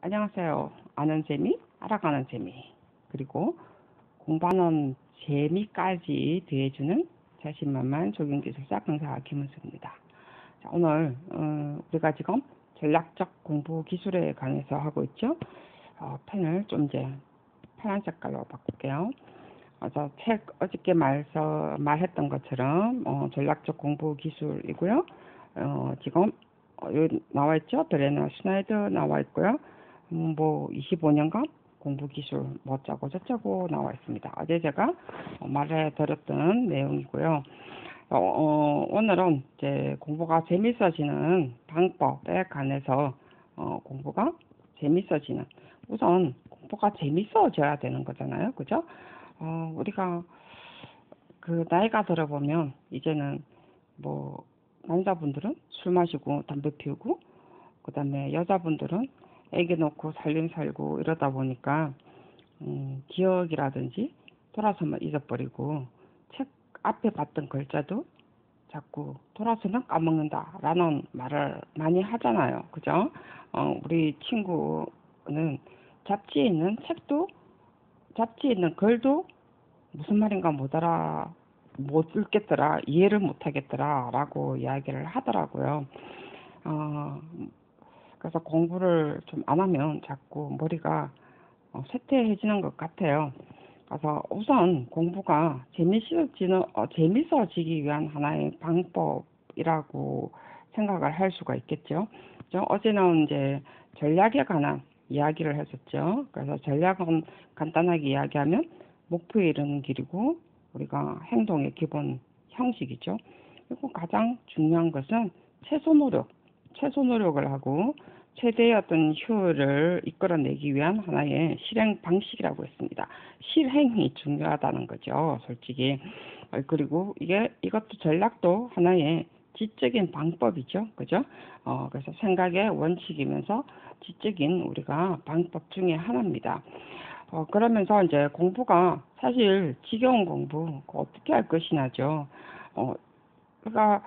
안녕하세요. 아는 재미, 알아가는 재미, 그리고 공부하는 재미까지 더해주는 자신만만 적용기술사 강사 김은수입니다. 자, 오늘 우리가 지금 전략적 공부 기술에 관해서 하고 있죠. 펜을 좀 이제 파란 색깔로 바꿀게요. 그래서 책 어저께 말했던 것처럼 전략적 공부 기술이고요. 지금 여기 나와 있죠. 브레너 슈나이더 나와 있고요. 뭐 25년간 공부 기술 뭐 짜고 저짜고 나와 있습니다. 어제 제가 말해드렸던 내용이고요. 오늘은 이제 공부가 재밌어지는 방법에 관해서 공부가 재밌어지는 우선 공부가 재밌어져야 되는 거잖아요, 그죠? 우리가 그 나이가 들어보면 이제는 뭐 남자분들은 술 마시고 담배 피우고 그다음에 여자분들은 애기 놓고 살림 살고 이러다 보니까 기억이라든지 돌아서면 잊어버리고 책 앞에 봤던 글자도 자꾸 돌아서면 까먹는다라는 말을 많이 하잖아요. 그죠? 우리 친구는 잡지에 있는 책도 잡지에 있는 글도 무슨 말인가 못 읽겠더라, 이해를 못 하겠더라 라고 이야기를 하더라고요. 어, 그래서 공부를 좀 안 하면 자꾸 머리가 쇠퇴해지는 것 같아요. 그래서 우선 공부가 재밌어지기 위한 하나의 방법이라고 생각을 할 수가 있겠죠. 어제는 이제 전략에 관한 이야기를 했었죠. 그래서 전략은 간단하게 이야기하면 목표에 이르는 길이고 우리가 행동의 기본 형식이죠. 그리고 가장 중요한 것은 최소 노력을 하고 최대의 어떤 효율을 이끌어내기 위한 하나의 실행 방식이라고 했습니다. 실행이 중요하다는 거죠, 솔직히. 그리고 이것도 전략도 하나의 지적인 방법이죠, 그죠? 그래서 생각의 원칙이면서 지적인 우리가 방법 중에 하나입니다. 그러면서 이제 공부가 사실 지겨운 공부 어떻게 할 것이냐죠. 그러니까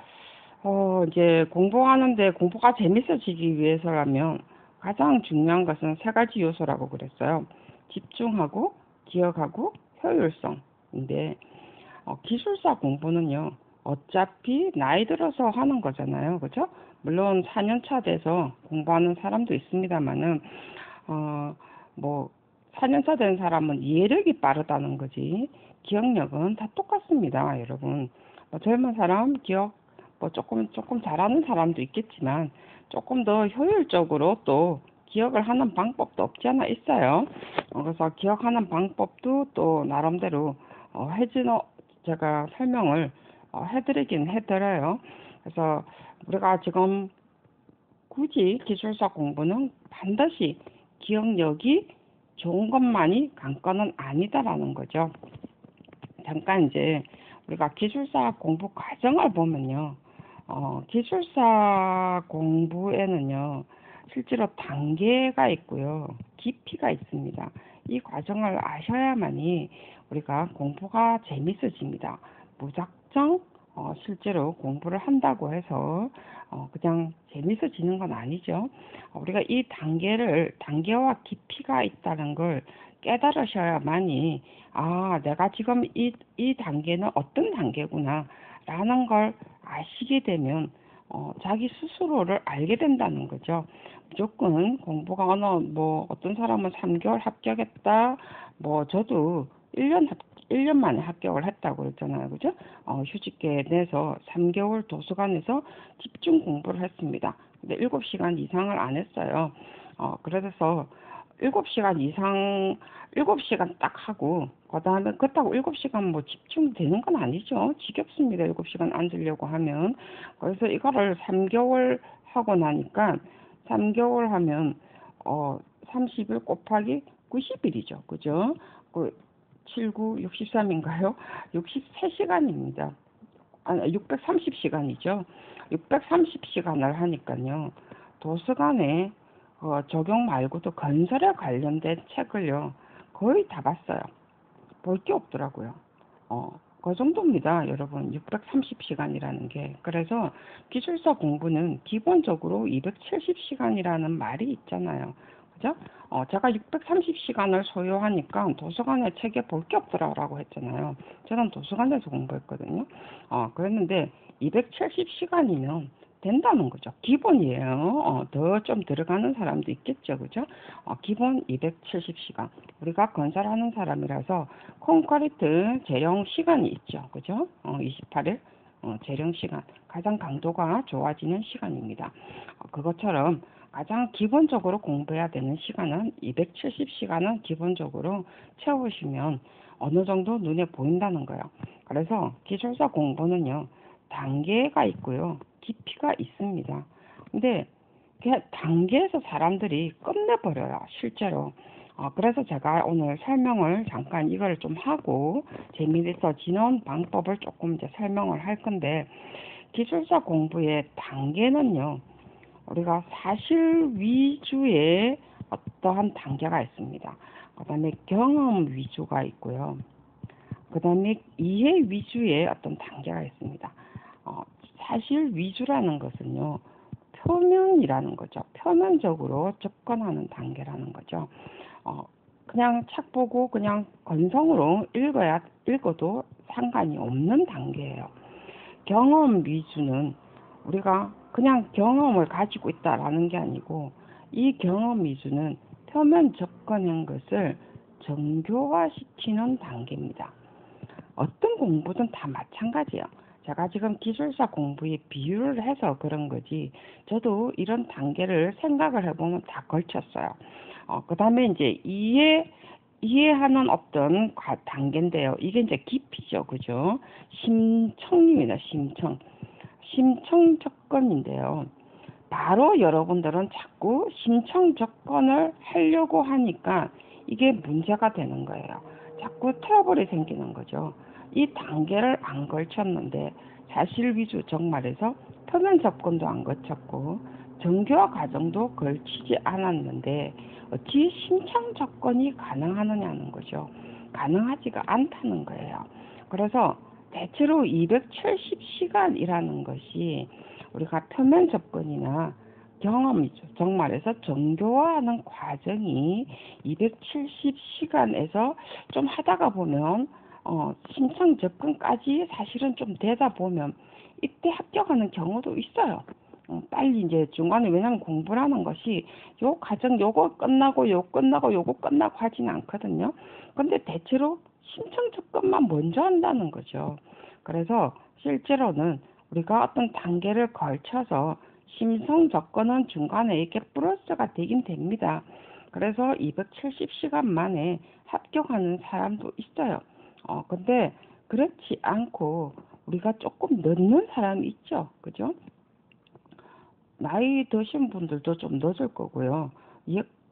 이제 공부하는데 공부가 재밌어지기 위해서라면 가장 중요한 것은 세 가지 요소라고 그랬어요. 집중하고, 기억하고, 효율성인데, 기술사 공부는요, 어차피 나이 들어서 하는 거잖아요. 그죠? 물론 4년차 돼서 공부하는 사람도 있습니다만은, 뭐, 4년차 된 사람은 이해력이 빠르다는 거지, 기억력은 다 똑같습니다, 여러분. 젊은 사람 기억 뭐 조금 잘하는 사람도 있겠지만 조금 더 효율적으로 또 기억을 하는 방법도 없지 않아 있어요. 그래서 기억하는 방법도 또 나름대로 해주는 제가 설명을 해드리긴 해드려요. 그래서 우리가 지금 굳이 기술사 공부는 반드시 기억력이 좋은 것만이 관건은 아니다라는 거죠. 잠깐 이제 우리가 기술사 공부 과정을 보면요. 기술사 공부에는요, 실제로 단계가 있고요, 깊이가 있습니다. 이 과정을 아셔야만이 우리가 공부가 재밌어집니다. 무작정 실제로 공부를 한다고 해서 그냥 재밌어지는 건 아니죠. 우리가 이 단계와 깊이가 있다는 걸 깨달으셔야만이 내가 지금 이 단계는 어떤 단계구나 라는 걸 아시게 되면 자기 스스로를 알게 된다는 거죠. 무조건 공부가 어떤 사람은 3개월 합격했다. 뭐 저도 1년 만에 합격을 했다고 그랬잖아요. 그죠? 휴직계 내서 3개월 도서관에서 집중 공부를 했습니다. 근데 7시간 이상을 안 했어요. 그래서 7시간 이상, 7시간 딱 하고, 그 다음에 그렇다고 7시간 뭐 집중되는 건 아니죠. 지겹습니다. 7시간 앉으려고 하면. 그래서 이거를 3개월 하고 나니까, 3개월 하면, 30일 곱하기 90일이죠. 그죠? 7, 9, 63인가요? 63시간입니다. 아니, 630시간이죠. 630시간을 하니까요. 도서관에 적용 말고도 건설에 관련된 책을요, 거의 다 봤어요. 볼 게 없더라고요. 그 정도입니다, 여러분. 630시간이라는 게. 그래서 기술사 공부는 기본적으로 270시간이라는 말이 있잖아요. 그죠? 제가 630시간을 소요하니까 도서관에 책에 볼 게 없더라라고 했잖아요. 저는 도서관에서 공부했거든요. 그랬는데 270시간이면 된다는 거죠. 기본이에요. 더 좀 들어가는 사람도 있겠죠. 그죠? 기본 270시간. 우리가 건설하는 사람이라서 콘크리트 재령 시간이 있죠. 그죠? 28일. 재령 시간. 가장 강도가 좋아지는 시간입니다. 그것처럼 가장 기본적으로 공부해야 되는 시간은 270시간은 기본적으로 채우시면 어느 정도 눈에 보인다는 거예요. 그래서 기술사 공부는요, 단계가 있고요, 깊이가 있습니다. 근데 그냥 단계에서 사람들이 끝내버려요, 실제로. 그래서 제가 오늘 설명을 잠깐 이걸 좀 하고 재미있어지는 방법을 조금 이제 설명을 할 건데, 기술사 공부의 단계는요, 우리가 사실 위주의 어떠한 단계가 있습니다. 그 다음에 경험 위주가 있고요. 그 다음에 이해 위주의 어떤 단계가 있습니다. 사실 위주라는 것은요, 표면이라는 거죠. 표면적으로 접근하는 단계라는 거죠. 그냥 책 보고 그냥 건성으로 읽어도 상관이 없는 단계예요. 경험 위주는 우리가 그냥 경험을 가지고 있다라는 게 아니고, 이 경험 위주는 표면 접근한 것을 정교화시키는 단계입니다. 어떤 공부든 다 마찬가지예요. 제가 지금 기술사 공부에 비유를 해서 그런 거지, 저도 이런 단계를 생각을 해보면 다 걸쳤어요. 그 다음에 이제 이해하는 어떤 단계인데요. 이게 이제 깊이죠. 그죠? 심청입니다. 심청 접근인데요. 바로 여러분들은 자꾸 심청 접근을 하려고 하니까 이게 문제가 되는 거예요. 자꾸 트러블이 생기는 거죠. 이 단계를 안 걸쳤는데, 사실 위주 정말에서 표면 접근도 안 거쳤고 정교화 과정도 걸치지 않았는데 어찌 심청 접근이 가능하느냐는 거죠. 가능하지가 않다는 거예요. 그래서 대체로 270시간이라는 것이 우리가 표면 접근이나 경험이죠. 정말에서 정교화하는 과정이 270시간에서 좀 하다가 보면 심층 접근까지 사실은 좀 되다 보면 이때 합격하는 경우도 있어요. 빨리 이제 중간에, 왜냐면 공부라는 것이 요 과정 요거 끝나고 요거 끝나고 하지는 않거든요. 근데 대체로 심층 접근만 먼저 한다는 거죠. 그래서 실제로는 우리가 어떤 단계를 걸쳐서 심성 접근은 중간에 이렇게 플러스가 되긴 됩니다. 그래서 270시간 만에 합격하는 사람도 있어요. 근데 그렇지 않고 우리가 조금 늦는 사람이 있죠. 그죠? 나이 드신 분들도 좀 늦을 거고요.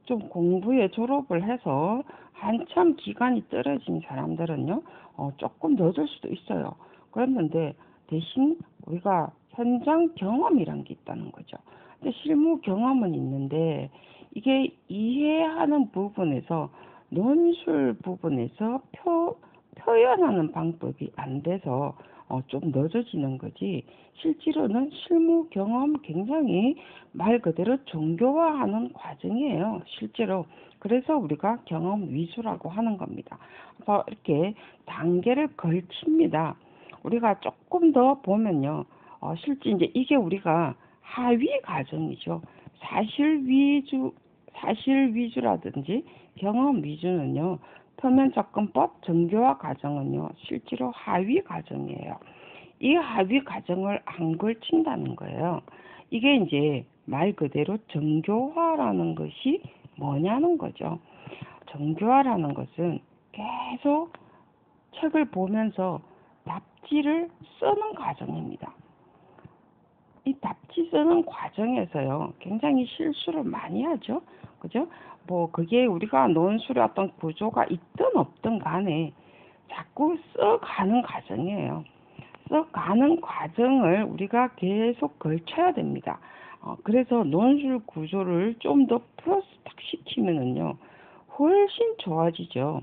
좀 공부에 졸업을 해서 한참 기간이 떨어진 사람들은요, 조금 늦을 수도 있어요. 그랬는데 대신 우리가 현장 경험이란 게 있다는 거죠. 근데 실무 경험은 있는데 이게 이해하는 부분에서, 논술 부분에서 표현하는 방법이 안 돼서 좀 늦어지는 거지, 실제로는 실무 경험 굉장히 말 그대로 정교화하는 과정이에요, 실제로. 그래서 우리가 경험 위주라고 하는 겁니다. 그래서 이렇게 단계를 걸칩니다. 우리가 조금 더 보면요, 실제 이제 이게 우리가 하위 과정이죠. 사실 위주라든지 경험 위주는요, 표면 접근법 정교화 과정은요, 실제로 하위 과정이에요. 이 하위 과정을 안 걸친다는 거예요. 이게 이제 말 그대로 정교화라는 것이 뭐냐는 거죠. 정교화라는 것은 계속 책을 보면서 답지를 쓰는 과정입니다. 이 답지 쓰는 과정에서요, 굉장히 실수를 많이 하죠. 그죠? 뭐, 그게 우리가 논술의 어떤 구조가 있든 없든 간에 자꾸 써가는 과정이에요. 써가는 과정을 우리가 계속 걸쳐야 됩니다. 그래서 논술 구조를 좀 더 플러스 탁 시키면은요, 훨씬 좋아지죠.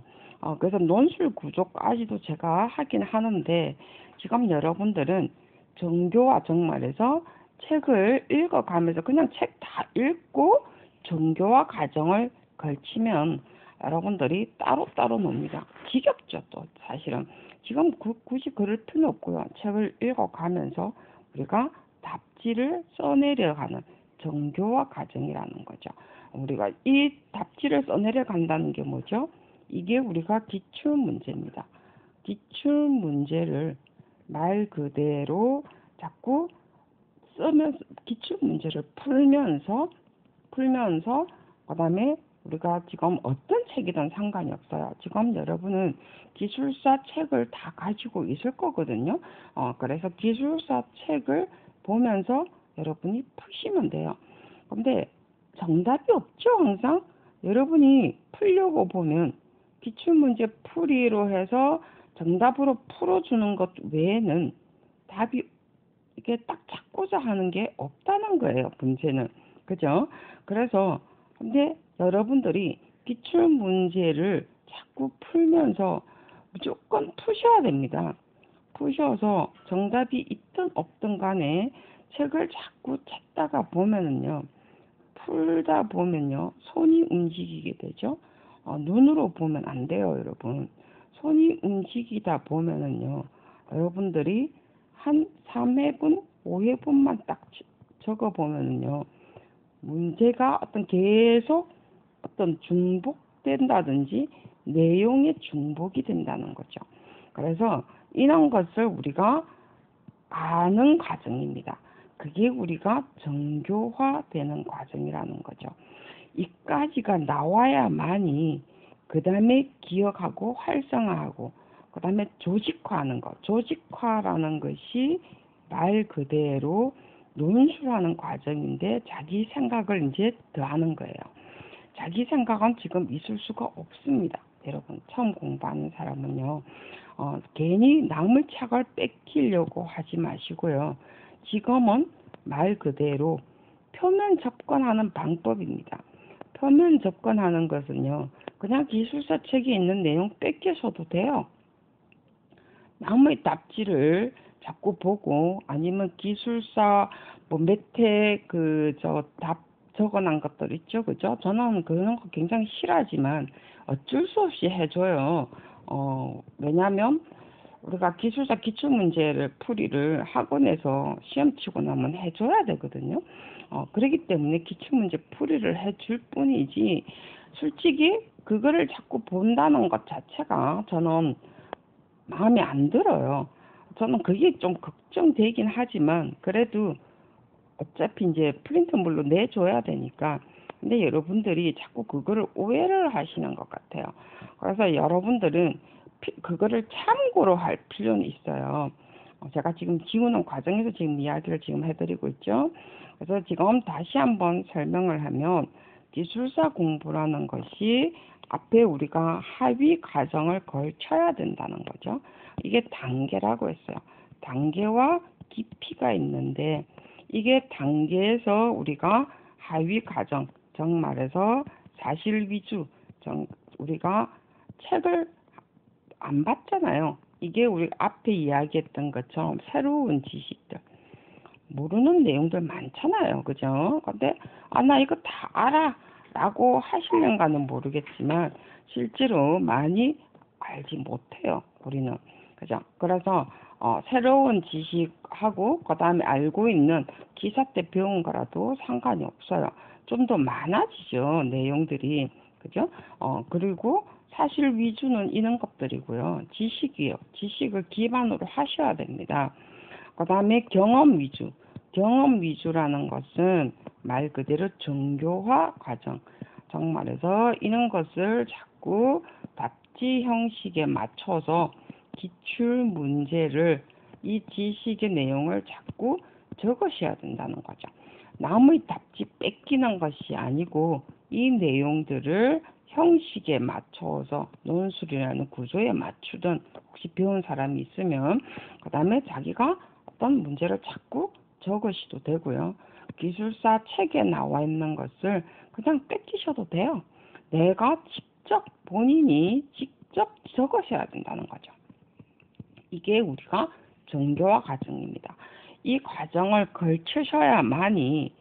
그래서 논술 구조까지도 제가 하긴 하는데, 지금 여러분들은 정교화 정말에서 책을 읽어가면서 그냥 책 다 읽고 정교화 과정을 걸치면 여러분들이 따로따로 놉니다. 지겹죠, 또 사실은. 지금 굳이 그럴 틈이 없고요. 책을 읽어가면서 우리가 답지를 써내려가는 정교화 과정이라는 거죠. 우리가 이 답지를 써내려간다는 게 뭐죠? 이게 우리가 기출문제입니다. 기출문제를 말 그대로 자꾸 쓰면서 기출문제를 풀면서 그다음에 우리가 지금 어떤 책이든 상관이 없어요. 지금 여러분은 기술사 책을 다 가지고 있을 거거든요. 그래서 기술사 책을 보면서 여러분이 푸시면 돼요. 근데 정답이 없죠, 항상. 여러분이 풀려고 보면 기출문제 풀이로 해서 정답으로 풀어주는 것 외에는 답이 이게 딱 찾고자 하는 게 없다는 거예요, 문제는. 그죠? 그래서 근데 여러분들이 기출 문제를 자꾸 풀면서 무조건 푸셔야 됩니다. 푸셔서 정답이 있든 없든 간에 책을 자꾸 찾다가 보면은요, 풀다 보면요, 손이 움직이게 되죠. 눈으로 보면 안 돼요, 여러분. 손이 움직이다 보면은요, 여러분들이 한 3회분, 5회분만 딱 적어 보면은요, 문제가 계속 중복된다든지 내용의 중복이 된다는 거죠. 그래서 이런 것을 우리가 아는 과정입니다. 그게 우리가 정교화되는 과정이라는 거죠. 이까지가 나와야만이 그 다음에 기억하고 활성화하고 그 다음에 조직화하는 것. 조직화라는 것이 말 그대로 논술하는 과정인데 자기 생각을 이제 더하는 거예요. 자기 생각은 지금 있을 수가 없습니다. 여러분 처음 공부하는 사람은요. 괜히 남의 착을 뺏기려고 하지 마시고요. 지금은 말 그대로 표면 접근하는 방법입니다. 표면 접근하는 것은요. 그냥 기술사 책에 있는 내용 뺏겨서도 돼요. 남의 답지를 자꾸 보고 아니면 기술사 몇회 답 적어놓은 것들 있죠, 그죠? 저는 그런 거 굉장히 싫어하지만 어쩔 수 없이 해줘요. 왜냐하면 우리가 기술사 기출문제를 풀이를 학원에서 시험 치고 나면 해줘야 되거든요. 그렇기 때문에 기출문제 풀이를 해줄 뿐이지 솔직히 그거를 자꾸 본다는 것 자체가 저는 마음에 안 들어요. 저는 그게 좀 걱정되긴 하지만 그래도 어차피 이제 프린트물로 내줘야 되니까. 근데 여러분들이 자꾸 그거를 오해를 하시는 것 같아요. 그래서 여러분들은 그거를 참고로 할 필요는 있어요. 제가 지금 지우는 과정에서 지금 이야기를 지금 해드리고 있죠. 그래서 지금 다시 한번 설명을 하면 기술사 공부라는 것이 앞에 우리가 합의 과정을 걸쳐야 된다는 거죠. 이게 단계라고 했어요. 단계와 깊이가 있는데 이게 단계에서 우리가 하위 과정, 즉 말해서 사실 위주, 우리가 책을 안 봤잖아요. 이게 우리 앞에 이야기했던 것처럼 새로운 지식들, 모르는 내용들 많잖아요. 그죠? 근데 나 이거 다 알아 라고 하시는가는 모르겠지만 실제로 많이 알지 못해요. 우리는. 그죠? 그래서 새로운 지식하고 그 다음에 알고 있는 기사 때 배운 거라도 상관이 없어요. 좀 더 많아지죠. 내용들이. 그죠? 그리고 사실 위주는 이런 것들이고요. 지식이요. 지식을 기반으로 하셔야 됩니다. 그 다음에 경험 위주. 경험 위주라는 것은 말 그대로 정교화 과정. 정말에서 이런 것을 자꾸 답지 형식에 맞춰서 기출 문제를 이 지식의 내용을 자꾸 적으셔야 된다는 거죠. 남의 답지 뺏기는 것이 아니고 이 내용들을 형식에 맞춰서 논술이라는 구조에 맞추든 혹시 배운 사람이 있으면 그 다음에 자기가 어떤 문제를 자꾸 적으셔도 되고요. 기술사 책에 나와 있는 것을 그냥 뺏기셔도 돼요. 내가 본인이 직접 적으셔야 된다는 거죠. 이게 우리가 정교화 과정입니다. 이 과정을 걸치셔야만이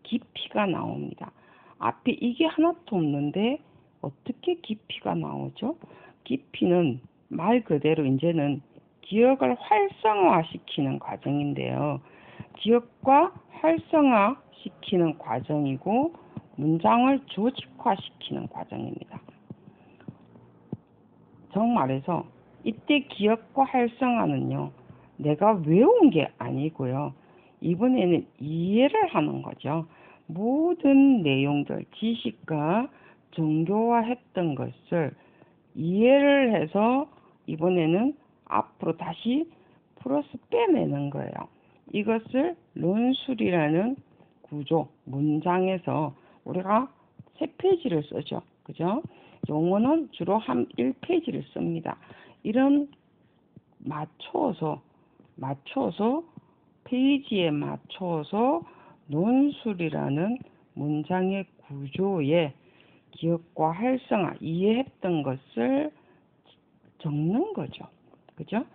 깊이가 나옵니다. 앞에 이게 하나도 없는데 어떻게 깊이가 나오죠? 깊이는 말 그대로 이제는 기억을 활성화시키는 과정인데요. 기억과 활성화시키는 과정이고 문장을 조직화시키는 과정입니다. 정말해서 이때 기억과 활성화는요. 내가 외운 게 아니고요. 이번에는 이해를 하는 거죠. 모든 내용들, 지식과 정교화했던 것을 이해를 해서 이번에는 앞으로 다시 플러스 빼내는 거예요. 이것을 논술이라는 구조, 문장에서 우리가 3페이지를 쓰죠. 그죠? 용어는 주로 한 1페이지를 씁니다. 이런 맞춰서 페이지에 맞춰서 논술이라는 문장의 구조에 기억과 활성화, 이해했던 것을 적는 거죠. 그죠?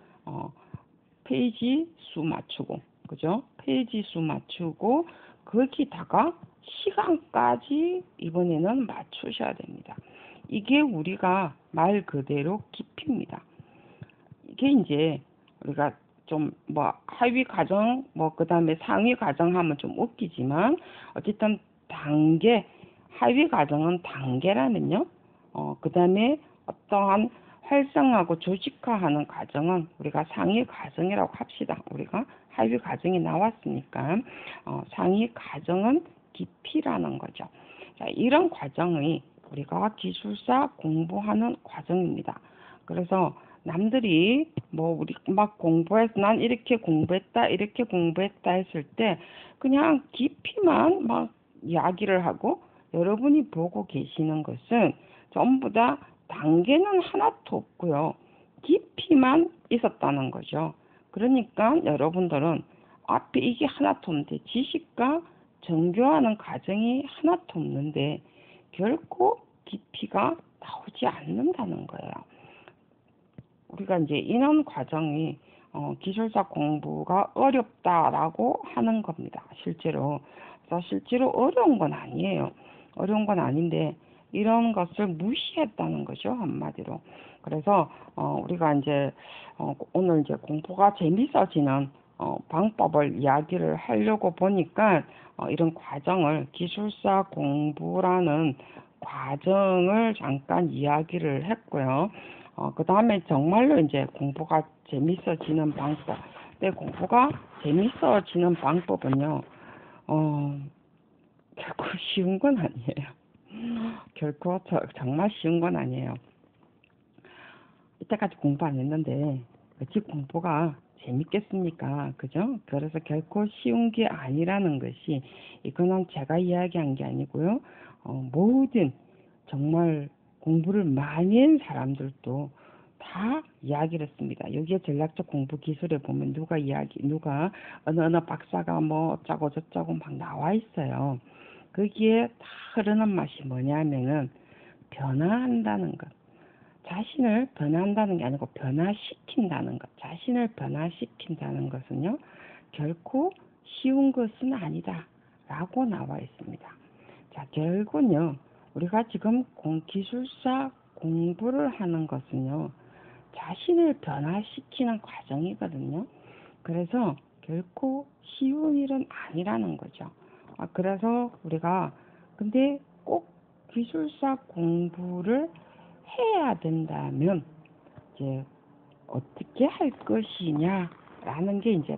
페이지 수 맞추고, 그죠? 페이지 수 맞추고, 거기다가 시간까지 이번에는 맞추셔야 됩니다. 이게 우리가 말 그대로 깊이입니다. 이게 이제 우리가 좀 뭐 하위 과정, 뭐 그 다음에 상위 과정 하면 좀 웃기지만 어쨌든 단계, 하위 과정은 단계라면요. 그 다음에 어떠한 활성화하고 조직화하는 과정은 우리가 상위 과정이라고 합시다. 우리가 하위 과정이 나왔으니까 상위 과정은 깊이라는 거죠. 자, 이런 과정이 우리가 기술사 공부하는 과정입니다. 그래서 남들이 뭐 우리 막 공부해서 난 이렇게 공부했다 이렇게 공부했다 했을 때 그냥 깊이만 막 이야기를 하고 여러분이 보고 계시는 것은 전부 다 단계는 하나도 없고요. 깊이만 있었다는 거죠. 그러니까 여러분들은 앞에 이게 하나도 없는데 지식과 정교하는 과정이 하나도 없는데 결코 깊이가 나오지 않는다는 거예요. 우리가 이제 이런 과정이 기술사 공부가 어렵다라고 하는 겁니다. 실제로. 그래서 실제로 어려운 건 아니에요. 어려운 건 아닌데 이런 것을 무시했다는 거죠. 한마디로. 그래서 우리가 이제 오늘 이제 공부가 재밌어지는 방법을 이야기를 하려고 보니까 이런 과정을 기술사 공부라는 과정을 잠깐 이야기를 했고요. 그 다음에 정말로 이제 공부가 재밌어지는 방법. 근데 공부가 재밌어지는 방법은요, 결코 쉬운 건 아니에요. 결코 정말 쉬운 건 아니에요. 이때까지 공부 안 했는데, 어찌 공부가 재밌겠습니까? 그죠? 그래서 결코 쉬운 게 아니라는 것이, 이거는 제가 이야기한 게 아니고요. 모든 정말 공부를 많이 한 사람들도 다 이야기를 했습니다. 여기에 전략적 공부 기술에 보면 누가 어느 박사가 뭐 어쩌고 저쩌고 막 나와 있어요. 거기에 다 흐르는 맛이 뭐냐면은 변화한다는 것. 자신을 변화한다는 게 아니고 변화시킨다는 것. 자신을 변화시킨다는 것은요, 결코 쉬운 것은 아니다. 라고 나와 있습니다. 자, 결국은요, 우리가 지금 기술사 공부를 하는 것은요, 자신을 변화시키는 과정이거든요. 그래서 결코 쉬운 일은 아니라는 거죠. 그래서 우리가 근데 꼭 기술사 공부를 해야 된다면 이제 어떻게 할 것이냐라는 게 이제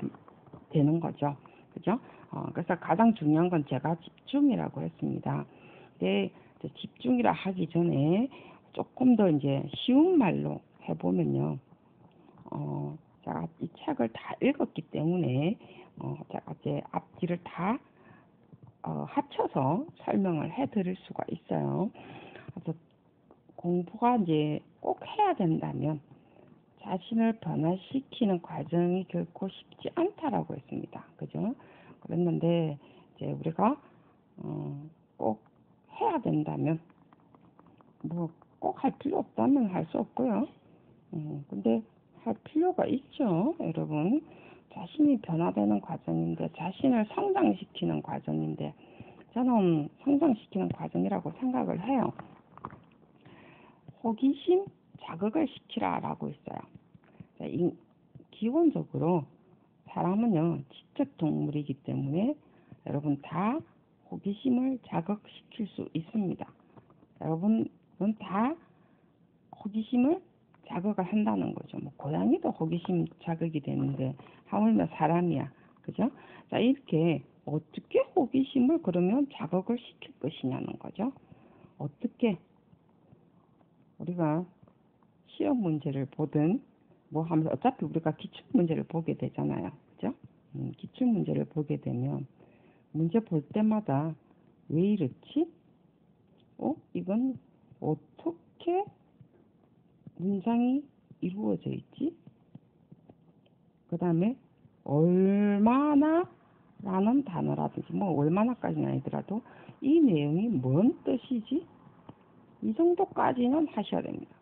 되는 거죠. 그죠? 그래서 가장 중요한 건 제가 집중이라고 했습니다. 근데 집중이라 하기 전에 조금 더 이제 쉬운 말로 해보면요. 제가 이 책을 다 읽었기 때문에 제가 제 앞뒤를 다 합쳐서 설명을 해드릴 수가 있어요. 그래서 공부가 이제 꼭 해야 된다면 자신을 변화시키는 과정이 결코 쉽지 않다라고 했습니다. 그죠? 그랬는데 이제 우리가 꼭 해야 된다면 뭐 꼭 할 필요 없다면 할 수 없고요. 근데 할 필요가 있죠, 여러분. 자신이 변화되는 과정인데 자신을 성장시키는 과정인데 저는 성장시키는 과정이라고 생각을 해요. 호기심 자극을 시키라라고 있어요. 자, 기본적으로 사람은요, 지적 동물이기 때문에 여러분 다 호기심을 자극시킬 수 있습니다. 여러분은 다 호기심을 자극을 한다는 거죠. 뭐 고양이도 호기심 자극이 되는데 하물며 사람이야, 그죠? 자, 이렇게 어떻게 호기심을 그러면 자극을 시킬 것이냐는 거죠. 어떻게 우리가 시험 문제를 보든 뭐 하면서 어차피 우리가 기출 문제를 보게 되잖아요, 그죠? 기출 문제를 보게 되면 문제 볼 때마다 왜 이렇지? 이건 어떻게 문장이 이루어져 있지? 그 다음에 얼마나 라는 단어라든지 뭐 얼마나까지는 아니더라도 이 내용이 뭔 뜻이지? 이 정도까지는 하셔야 됩니다.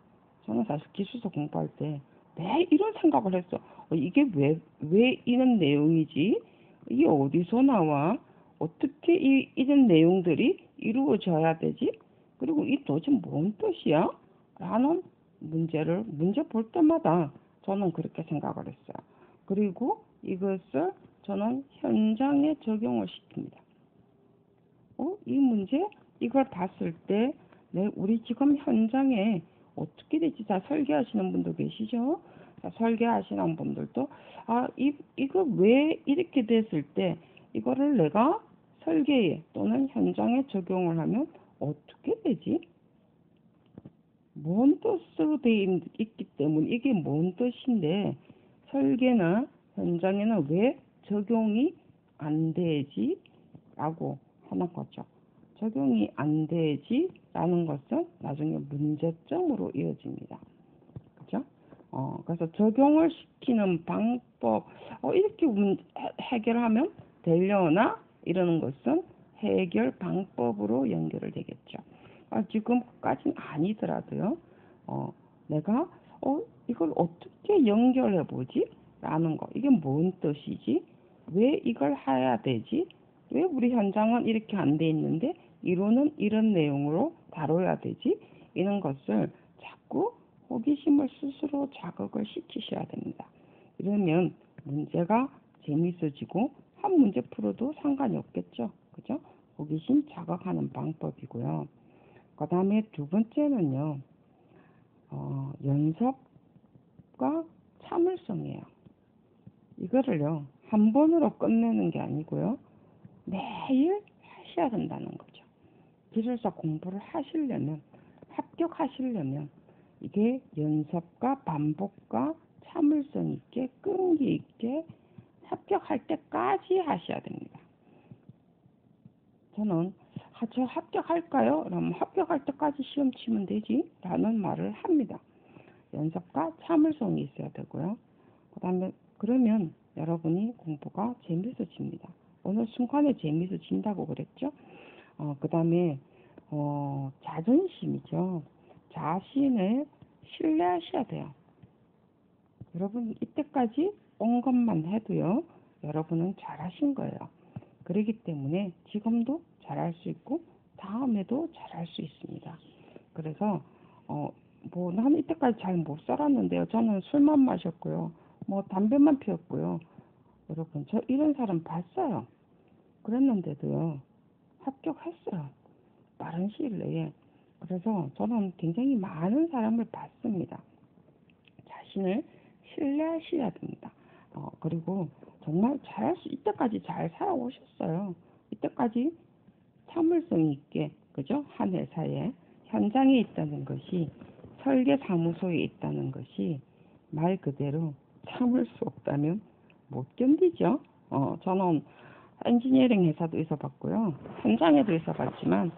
저는 사실 기술서 공부할 때 매 이런 생각을 했어. 이게 왜 이런 내용이지? 이게 어디서 나와? 어떻게 이런 내용들이 이루어져야 되지? 그리고 이 도대체 뭔 뜻이야? 라는 문제 볼 때마다 저는 그렇게 생각을 했어요. 그리고 이것을 저는 현장에 적용을 시킵니다. 이 문제 이걸 봤을 때 우리 지금 현장에 어떻게 되지? 자, 설계하시는 분도 계시죠? 자, 설계하시는 분들도 이거 왜 이렇게 됐을 때 이거를 내가 설계에 또는 현장에 적용을 하면 어떻게 되지? 뭔 뜻으로 되어 있기 때문에 이게 뭔 뜻인데 설계나 현장에는 왜 적용이 안 되지? 라고 하는 거죠. 적용이 안 되지? 라는 것은 나중에 문제점으로 이어집니다. 그죠? 그래서 적용을 시키는 방법, 이렇게 해결하면 되려나? 이러는 것은 해결 방법으로 연결을 되겠죠. 지금까지는 아니더라도요, 내가, 이걸 어떻게 연결해 보지? 라는 거. 이게 뭔 뜻이지? 왜 이걸 해야 되지? 왜 우리 현장은 이렇게 안 돼 있는데, 이론은 이런 내용으로 다뤄야 되지? 이런 것을 자꾸 호기심을 스스로 자극을 시키셔야 됩니다. 이러면 문제가 재밌어지고 한 문제 풀어도 상관이 없겠죠. 그죠? 호기심 자극하는 방법이고요. 그 다음에 두 번째는요, 연습과 참을성이에요. 이거를요, 한 번으로 끝내는 게 아니고요, 매일 하셔야 된다는 거죠. 기술사 공부를 하시려면, 합격하시려면, 이게 연습과 반복과 참을성 있게, 끈기 있게 합격할 때까지 하셔야 됩니다. 저는 저 합격할까요? 그럼 합격할 때까지 시험 치면 되지? 라는 말을 합니다. 연습과 참을성이 있어야 되고요. 그러면 여러분이 공부가 재밌어집니다. 어느 순간에 재밌어진다고 그랬죠? 그 다음에 자존심이죠. 자신을 신뢰하셔야 돼요. 여러분 이때까지 온 것만 해도요, 여러분은 잘하신 거예요. 그렇기 때문에 지금도 잘할 수 있고 다음에도 잘할 수 있습니다. 그래서 나는 이때까지 잘 못 살았는데요. 저는 술만 마셨고요. 담배만 피웠고요. 여러분 저 이런 사람 봤어요. 그랬는데도요, 합격했어요. 빠른 시일 내에. 그래서 저는 굉장히 많은 사람을 봤습니다. 자신을 신뢰하셔야 됩니다. 그리고 정말 이때까지 잘 살아오셨어요. 이때까지 참을성 있게, 그죠? 한 회사에, 현장에 있다는 것이, 설계 사무소에 있다는 것이 말 그대로 참을 수 없다면 못 견디죠. 저는 엔지니어링 회사도 있어봤고요. 현장에도 있어봤지만,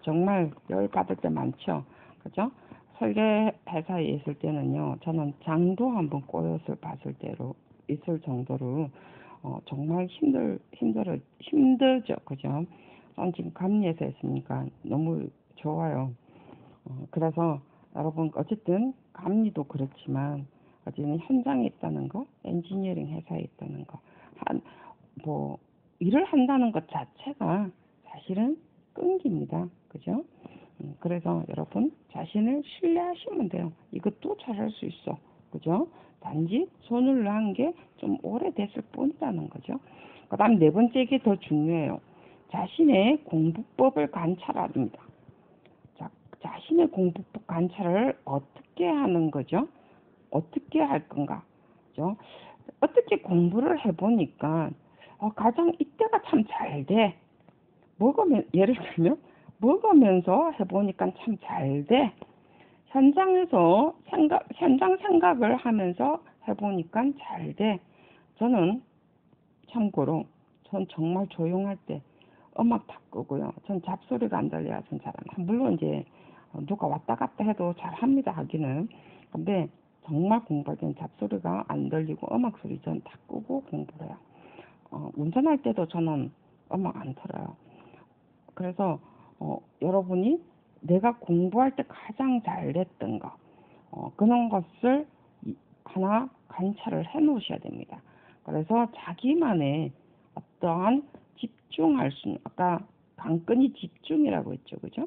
정말 열받을 때 많죠. 그죠? 설계 회사에 있을 때는요, 저는 장도 한번 꼬였을 봤을 때로 있을 정도로 정말 힘들죠. 그죠? 저는 지금 감리에서 했으니까 너무 좋아요. 그래서 여러분 어쨌든 감리도 그렇지만 어쨌든 현장에 있다는 거, 엔지니어링 회사에 있다는 거, 일을 한다는 것 자체가 사실은 끈기입니다. 그죠? 그래서 여러분 자신을 신뢰하시면 돼요. 이것도 잘할 수 있어. 그죠? 단지 손을 놓은 게 좀 오래됐을 뿐이라는 거죠. 그 다음 네 번째 게 더 중요해요. 자신의 공부법을 관찰합니다. 자, 자신의 공부법 관찰을 어떻게 하는 거죠? 어떻게 할 건가? 그죠? 어떻게 공부를 해보니까 가장 이때가 참 잘 돼. 예를 들면 먹으면서 해보니까 참 잘 돼. 현장 생각을 하면서 해보니까 잘 돼. 저는 참고로 전 정말 조용할 때 음악 다 끄고요. 전 잡소리가 안 들려야 전 잘 안. 물론 이제 누가 왔다 갔다 해도 잘 합니다 하기는. 근데 정말 공부할 때는 잡소리가 안 들리고 음악 소리 전 다 끄고 공부를 해요. 운전할 때도 저는 음악 안 틀어요. 그래서 여러분이 내가 공부할 때 가장 잘 됐던 거 그런 것을 하나 관찰을 해 놓으셔야 됩니다. 그래서 자기만의 어떠한 집중할 수 아까 관건이 집중이라고 했죠. 그죠?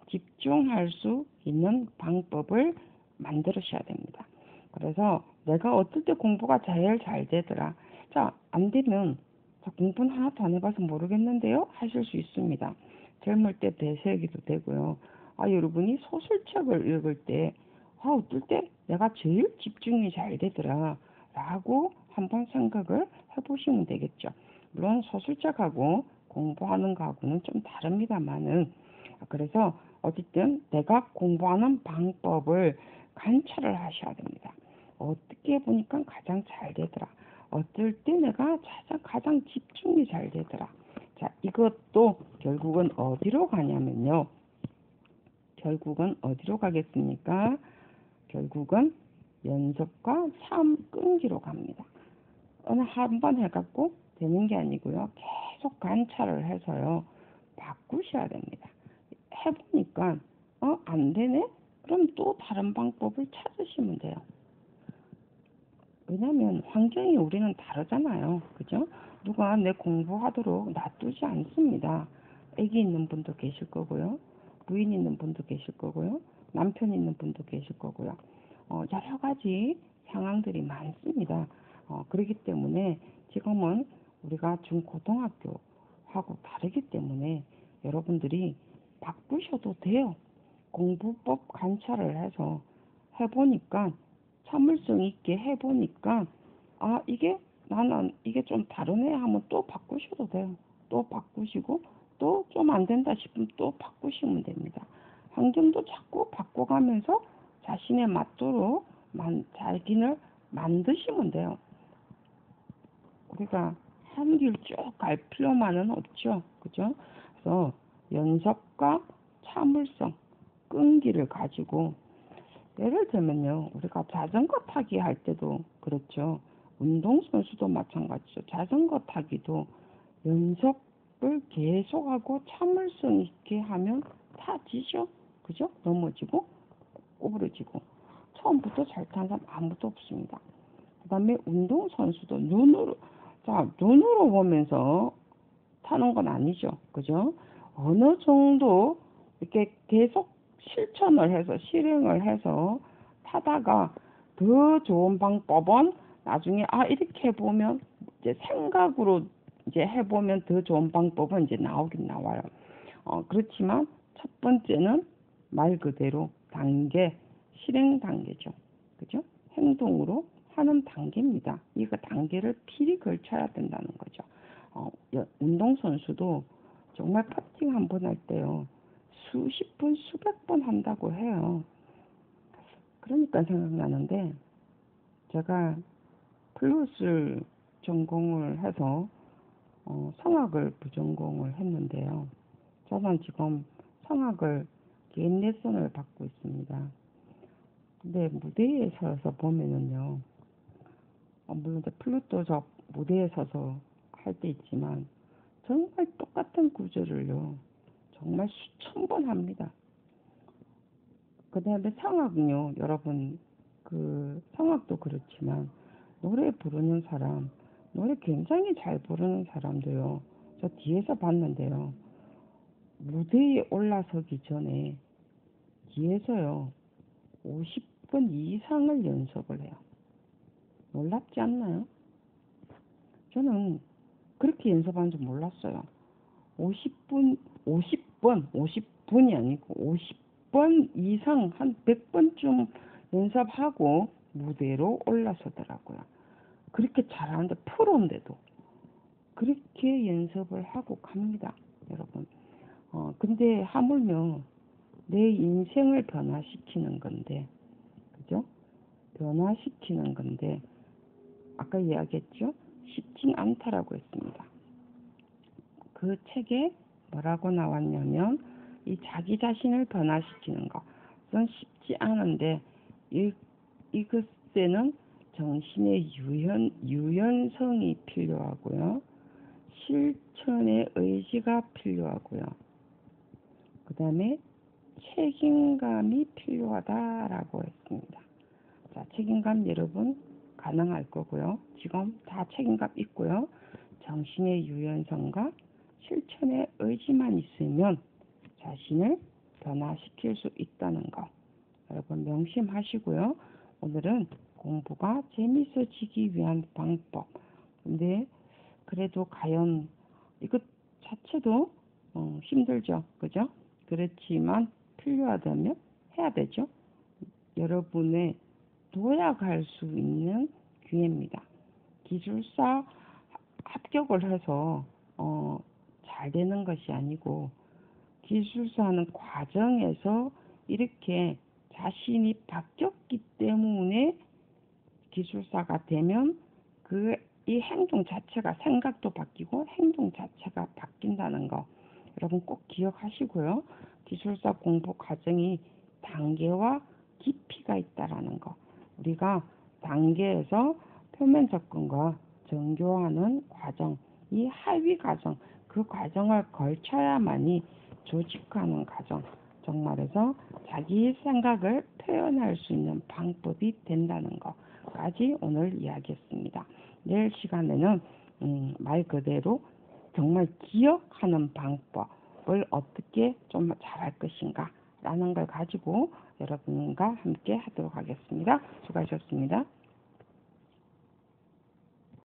집중할 수 있는 방법을 만들으셔야 됩니다. 그래서 내가 어떨 때 공부가 제일 잘 되더라. 자, 안 되면 공부는 하나도 안 해봐서 모르겠는데요? 하실 수 있습니다. 젊을 때 되새기도 되고요. 여러분이 소설책을 읽을 때, 어떨 때 내가 제일 집중이 잘 되더라. 라고 한번 생각을 해보시면 되겠죠. 물론 소설책하고 공부하는 거하고는 좀 다릅니다만은, 그래서 어쨌든 내가 공부하는 방법을 관찰을 하셔야 됩니다. 어떻게 보니까 가장 잘 되더라. 어떨 때 내가 가장 집중이 잘 되더라. 자, 이것도 결국은 어디로 가냐면요. 결국은 어디로 가겠습니까? 결국은 연습과 삶 끈기로 갑니다. 어느 한 번 해갖고 되는 게 아니고요. 계속 관찰을 해서요. 바꾸셔야 됩니다. 해보니까 안 되네? 그럼 또 다른 방법을 찾으시면 돼요. 왜냐면 환경이 우리는 다르잖아요. 그죠? 누가 내 공부하도록 놔두지 않습니다. 아기 있는 분도 계실 거고요. 부인 있는 분도 계실 거고요. 남편 있는 분도 계실 거고요. 여러 가지 상황들이 많습니다. 그렇기 때문에 지금은 우리가 중고등학교하고 다르기 때문에 여러분들이 바꾸셔도 돼요. 공부법 관찰을 해서 해보니까 참을성 있게 해보니까 나는 이게 좀 다르네 하면 또 바꾸셔도 돼요. 또 바꾸시고 또 좀 안 된다 싶으면 또 바꾸시면 됩니다. 환경도 자꾸 바꿔가면서 자신의 맛도로 자기를 만드시면 돼요. 우리가 한 길 쭉 갈 필요만은 없죠. 그죠? 그래서 연습과 참을성, 끈기를 가지고 예를 들면요. 우리가 자전거 타기 할 때도 그렇죠. 운동선수도 마찬가지죠. 자전거 타기도 연습을 계속하고 참을성 있게 하면 타지죠. 그죠? 넘어지고 구부러지고 처음부터 잘 타는 사람 아무도 없습니다. 그 다음에 운동선수도 눈으로 보면서 타는 건 아니죠. 그죠? 어느 정도 이렇게 계속 실천을 해서 실행을 해서 타다가 더 좋은 방법은 나중에 이렇게 해보면 이제 생각으로 이제 해보면 더 좋은 방법은 이제 나오긴 나와요. 그렇지만 첫 번째는 말 그대로 실행 단계죠. 그죠? 행동으로 하는 단계입니다. 이거 단계를 필히 걸쳐야 된다는 거죠. 운동선수도 정말 퍼팅 한 번 할 때요. 수십 번, 수백 번 한다고 해요. 그러니까 생각나는데 제가 플룻을 전공을 해서 성악을 부전공을 했는데요. 저는 지금 성악을 개인 레슨을 받고 있습니다. 근데 무대에 서서 보면은요. 물론 플룻도 저 무대에 서서 할 때 있지만 정말 똑같은 구절을요. 정말 수천 번 합니다. 그 다음에 성악은요. 여러분 성악도 그렇지만 노래 부르는 사람 노래 굉장히 잘 부르는 사람도요. 저 뒤에서 봤는데요. 무대에 올라서기 전에 여기에서요 50번 이상을 연습을 해요. 놀랍지 않나요? 저는 그렇게 연습하는 줄 몰랐어요. 50분이 아니고 50번 이상 한 100번쯤 연습하고 무대로 올라서더라고요. 그렇게 잘하는데 프로인데도 그렇게 연습을 하고 갑니다, 여러분. 근데 하물며 내 인생을 변화시키는 건데, 그죠? 변화시키는 건데, 아까 이야기했죠? 쉽진 않다라고 했습니다. 그 책에 뭐라고 나왔냐면, 이 자기 자신을 변화시키는 것은 쉽지 않은데, 이것에는 정신의 유연성이 필요하고요. 실천의 의지가 필요하고요. 그 다음에 책임감이 필요하다라고 했습니다. 자, 책임감 여러분 가능할 거고요. 지금 다 책임감 있고요. 정신의 유연성과 실천의 의지만 있으면 자신을 변화시킬 수 있다는 거 여러분 명심하시고요. 오늘은 공부가 재밌어지기 위한 방법. 근데 그래도 과연 이것 자체도 힘들죠. 그죠? 그렇지만 필요하다면 해야 되죠. 여러분의 도약할 수 있는 기회입니다. 기술사 합격을 해서 잘 되는 것이 아니고 기술사 하는 과정에서 이렇게 자신이 바뀌었기 때문에 기술사가 되면 이 행동 자체가 생각도 바뀌고 행동 자체가 바뀐다는 거 여러분 꼭 기억하시고요. 기술사 공부 과정이 단계와 깊이가 있다라는 거 우리가 단계에서 표면 접근과 정교화하는 과정 이 하위 과정 그 과정을 걸쳐야만이 조직화하는 과정 정말에서 자기 생각을 표현할 수 있는 방법이 된다는 것까지 오늘 이야기했습니다. 내일 시간에는 말 그대로 정말 기억하는 방법을 어떻게 좀 잘할 것인가 라는 걸 가지고 여러분과 함께 하도록 하겠습니다. 수고하셨습니다.